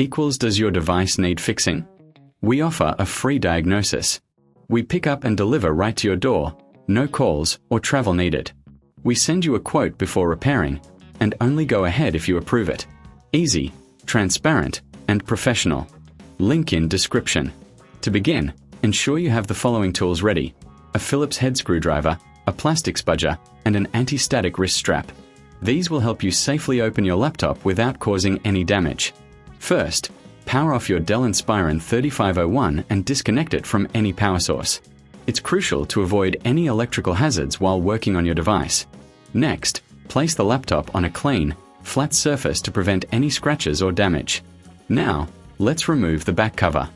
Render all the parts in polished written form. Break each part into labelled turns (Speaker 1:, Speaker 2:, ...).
Speaker 1: equals does your device need fixing? We offer a free diagnosis. We pick up and deliver right to your door, no calls or travel needed. We send you a quote before repairing, and only go ahead if you approve it. Easy, transparent, and professional. Link in description. To begin, ensure you have the following tools ready: a Phillips head screwdriver, a plastic spudger, and an anti-static wrist strap. These will help you safely open your laptop without causing any damage. First, power off your Dell Inspiron 3501 and disconnect it from any power source. It's crucial to avoid any electrical hazards while working on your device. Next, place the laptop on a clean, flat surface to prevent any scratches or damage. Now, let's remove the back cover.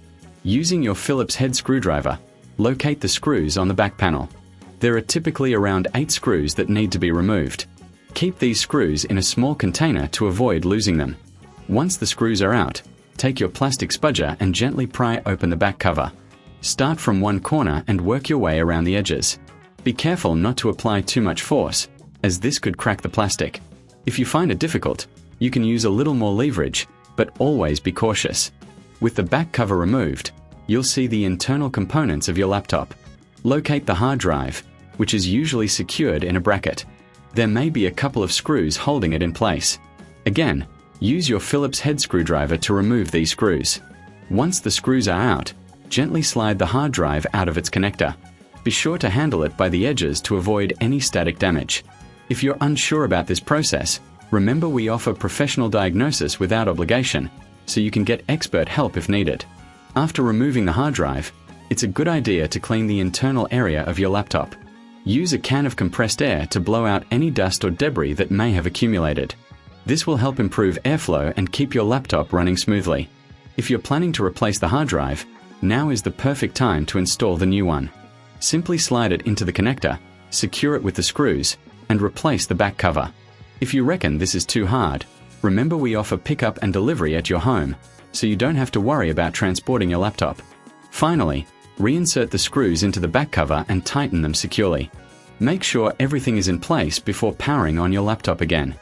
Speaker 1: Using your Phillips head screwdriver, locate the screws on the back panel. There are typically around 8 screws that need to be removed. Keep these screws in a small container to avoid losing them. Once the screws are out, take your plastic spudger and gently pry open the back cover. Start from one corner and work your way around the edges. Be careful not to apply too much force, as this could crack the plastic. If you find it difficult, you can use a little more leverage, but always be cautious. With the back cover removed, you'll see the internal components of your laptop. Locate the hard drive, which is usually secured in a bracket. There may be a couple of screws holding it in place. Again, use your Phillips head screwdriver to remove these screws. Once the screws are out, gently slide the hard drive out of its connector. Be sure to handle it by the edges to avoid any static damage. If you're unsure about this process, remember we offer professional diagnosis without obligation, so you can get expert help if needed. After removing the hard drive, it's a good idea to clean the internal area of your laptop. Use a can of compressed air to blow out any dust or debris that may have accumulated. This will help improve airflow and keep your laptop running smoothly. If you're planning to replace the hard drive, now is the perfect time to install the new one. Simply slide it into the connector, secure it with the screws, and replace the back cover. If you reckon this is too hard, remember we offer pickup and delivery at your home, so you don't have to worry about transporting your laptop. Finally, reinsert the screws into the back cover and tighten them securely. Make sure everything is in place before powering on your laptop again.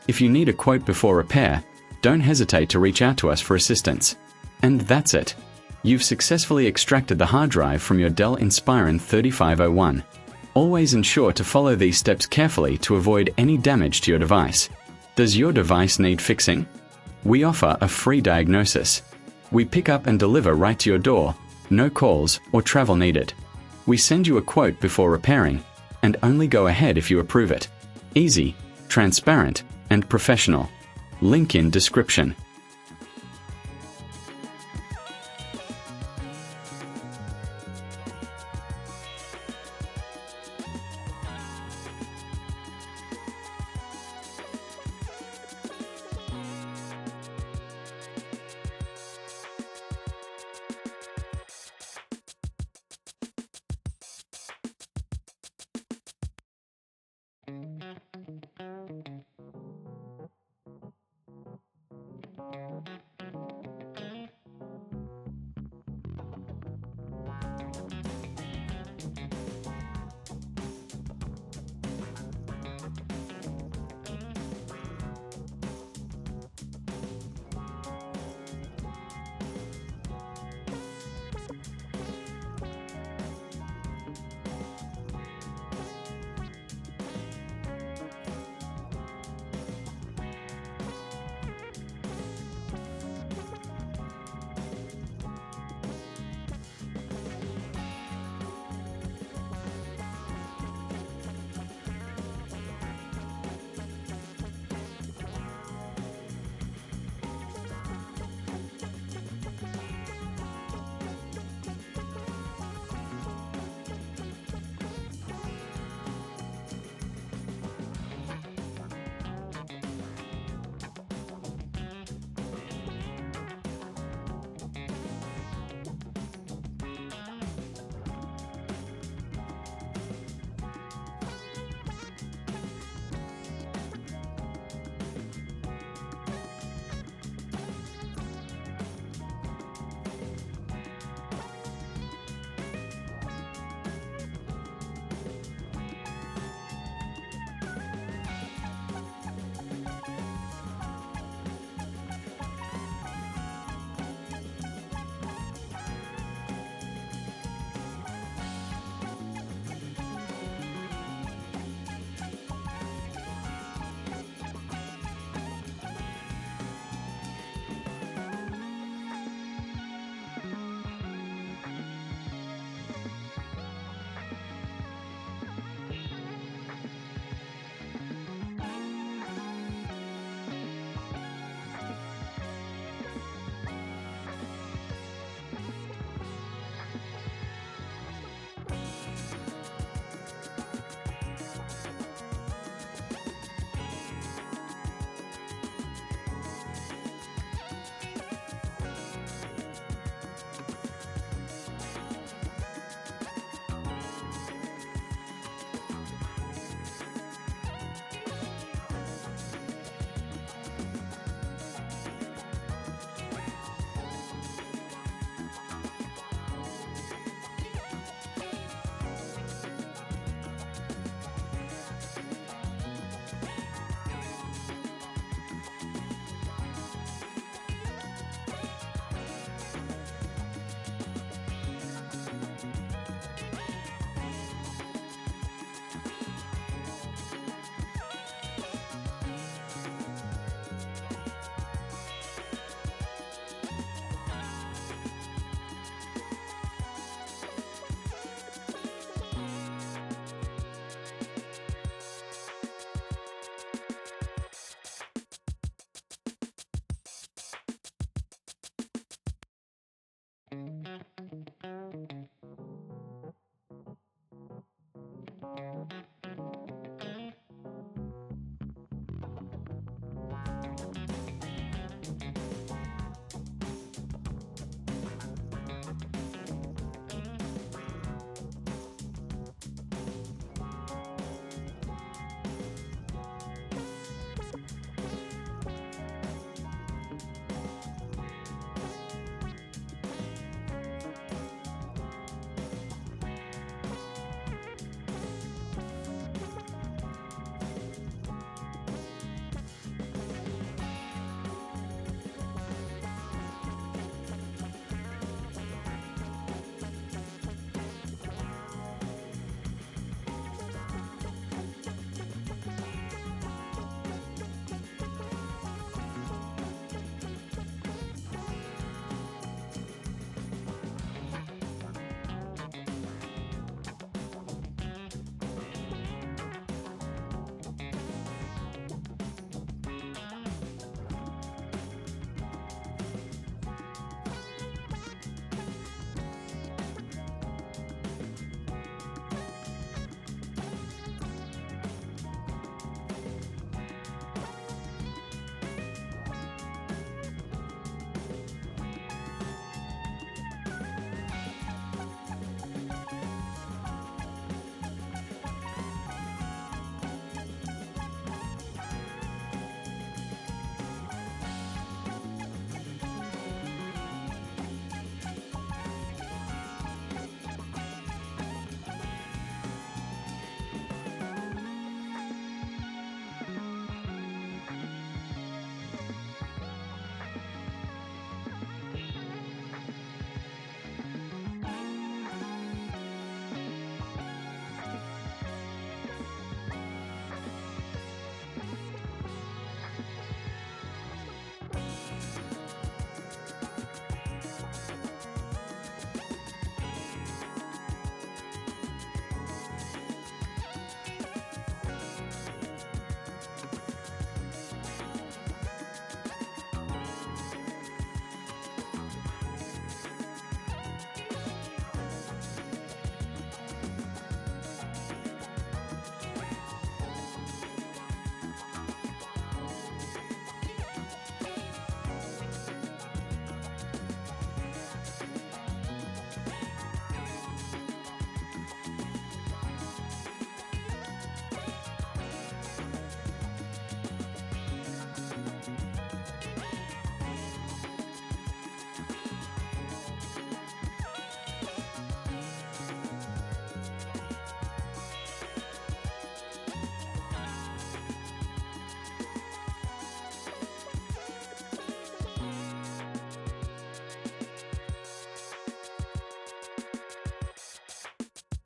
Speaker 1: If you need a quote before repair, don't hesitate to reach out to us for assistance. And that's it. You've successfully extracted the hard drive from your Dell Inspiron 3501. Always ensure to follow these steps carefully to avoid any damage to your device. Does your device need fixing? We offer a free diagnosis. We pick up and deliver right to your door, no calls or travel needed. We send you a quote before repairing, and only go ahead if you approve it. Easy, transparent, and professional. Link in description.